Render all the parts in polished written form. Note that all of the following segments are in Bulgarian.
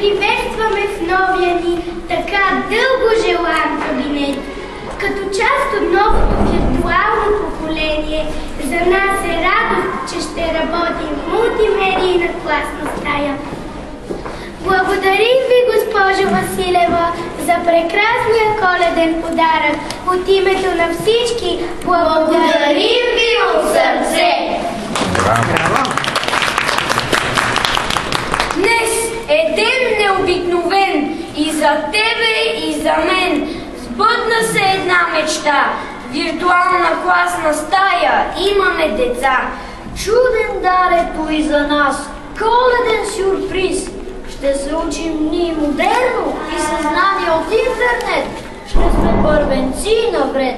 приветстваме в новия ни така дълго желан кабинет. Като част от новото виртуално поколение, за нас е радост, че ще работим в мултимедийна класна стая. Благодарим ви, госпожо Василева, за прекрасния коледен подарък. От името на всички, благодарим ви от сърце! Браво! Днес е ден необикновен и за тебе, и за мен. Сбъдна се една мечта. Виртуална класна стая, имаме деца. Чуден дар е той за нас, коледен сюрприз. Ще се учим ние модерно и съзнание от интернет. Ще сме първенци напред.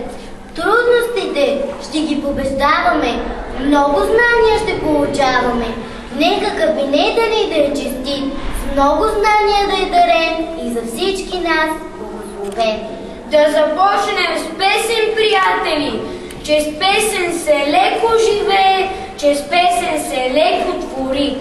Трудностите ще ги побеждаваме, много знания ще получаваме. Нека кабинета ни да е честит, с много знания да е дарен и за всички нас благословен. Да започнем с песен, приятели, че с песен се леко живее, че с песен се леко твори.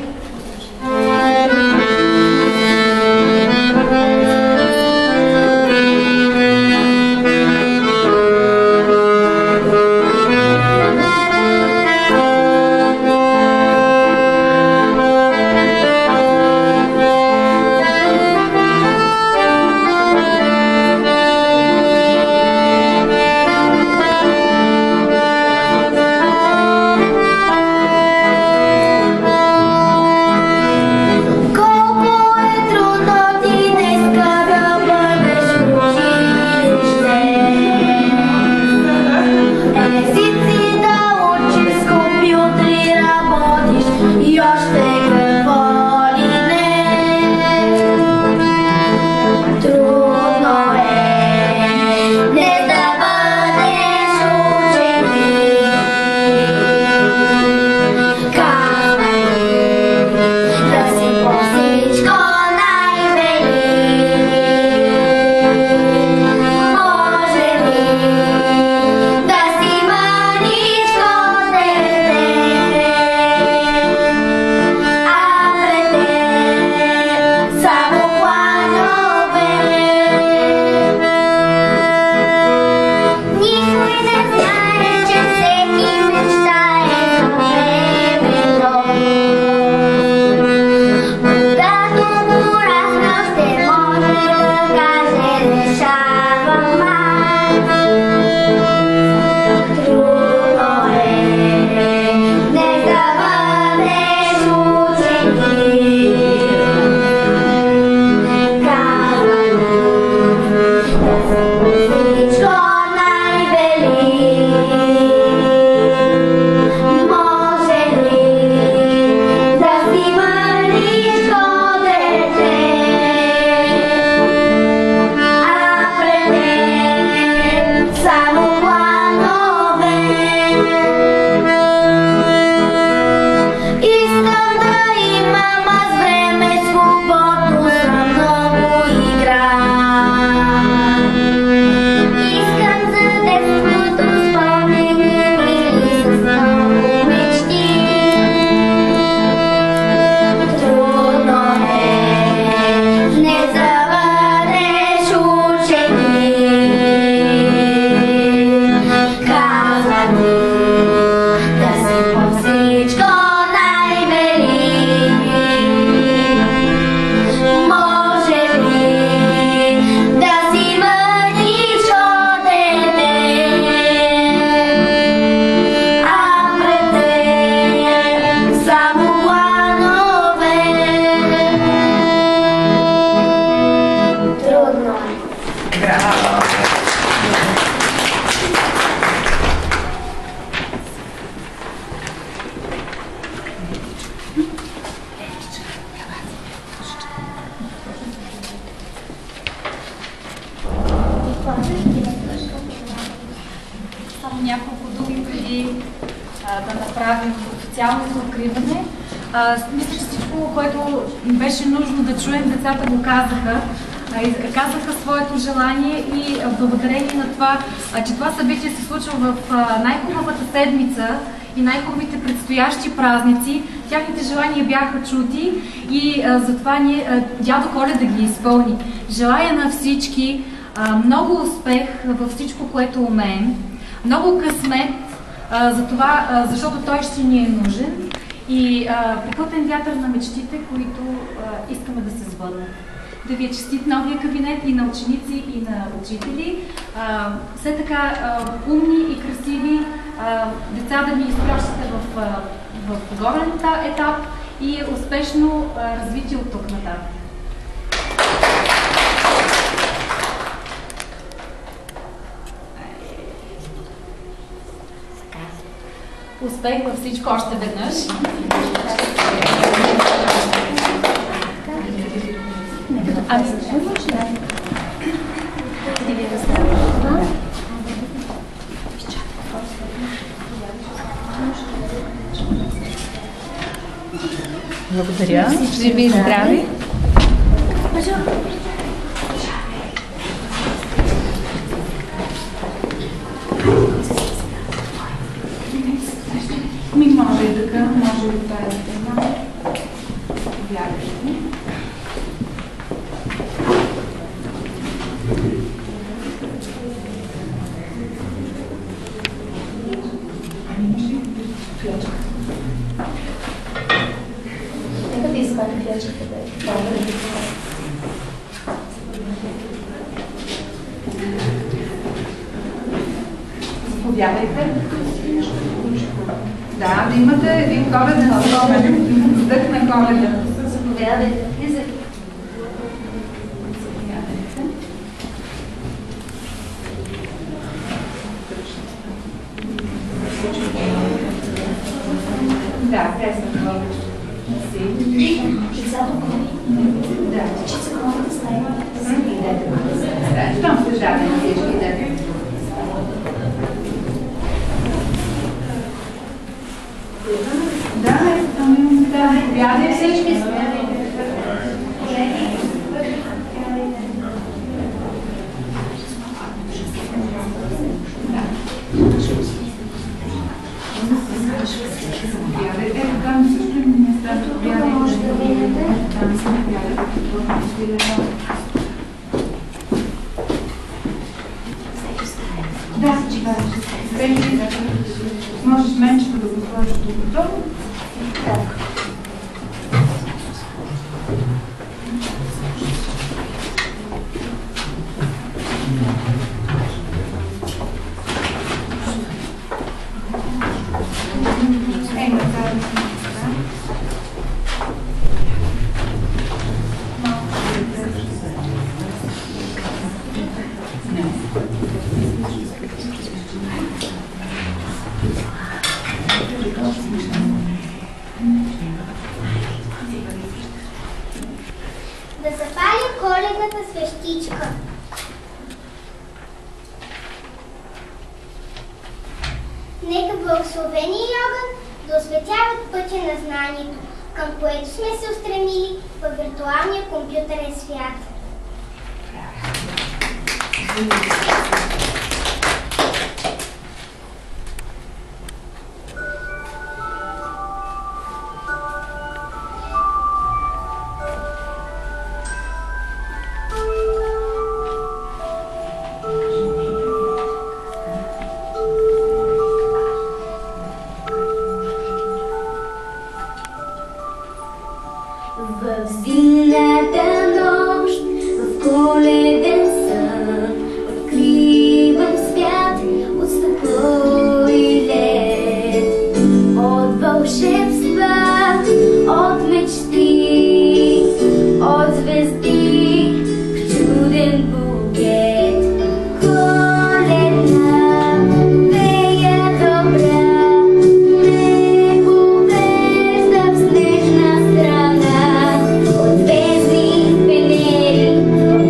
Само няколко думи преди да направим официалното откриване. Мисля, че всичко, което беше нужно да чуем, децата го казаха. Казаха своето желание и благодарение на това, че това събитие се случва в най-хубавата седмица и най-хубавите предстоящи празници. Тяхните желания бяха чути и затова дядо Коледа ги изпълни. Желая на всички много успех във всичко, което умеем, много късмет, защото той ще ни е нужен и попътен вятър на мечтите, които искаме да се сбъднат. Да ви е честит новия кабинет и на ученици, и на учители. Все така умни и красиви деца да ни изпращате в горен етап и успешно развитие от тук нататък. Успех във всичко още веднъж. Благодаря. Живи и здрави. Може и така, може и тази тема. Вярвайте. Нека да изкарам клячката да е. Заповядайте. Да имате един коледен спомен, вдъх на Коледа. Заповядайте. Да, пресна Коледа. Да. Там се жаден всички, да. Да, всички. Можеш менчето да го сложиш тук. Да запалим коледната свещичка. Нека благословения огън да осветяват пътя на знанието, към което сме се устремили във виртуалния компютърен свят. В зимната нощ, в коледен сън, откривам свят от стъкло и лед, от вълшебства, от мечти, от звезди в чуден букет. Коледна фея добра ме повежда в снежна страна, от звездни пенери, от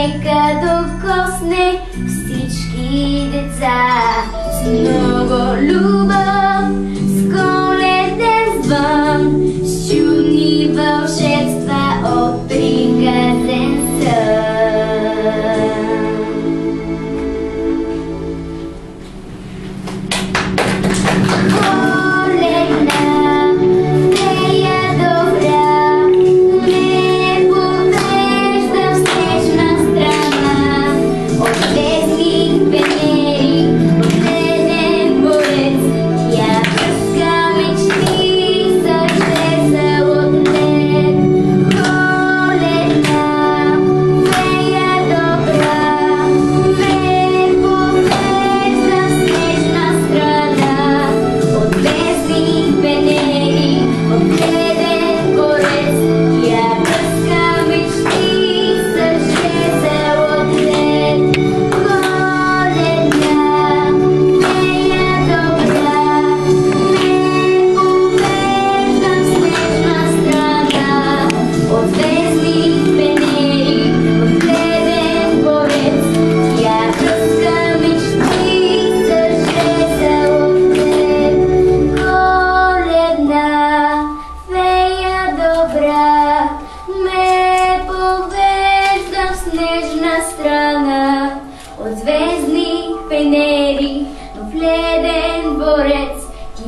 нека докосне всички деца. С много любов, с коледен звън, с чудни вълшебства от приказен сън.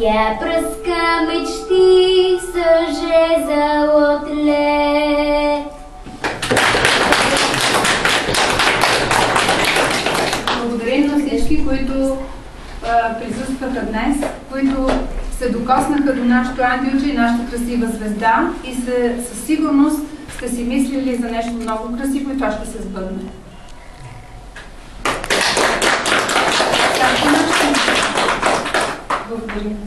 Тя пръска мечти, съжезал от лед. Благодарим на всички, които присъстваха днес, които се докоснаха до нашото ангелче и нашата красива звезда и със сигурност сте си мислили за нещо много красиво и това ще се сбъдне. Благодарим.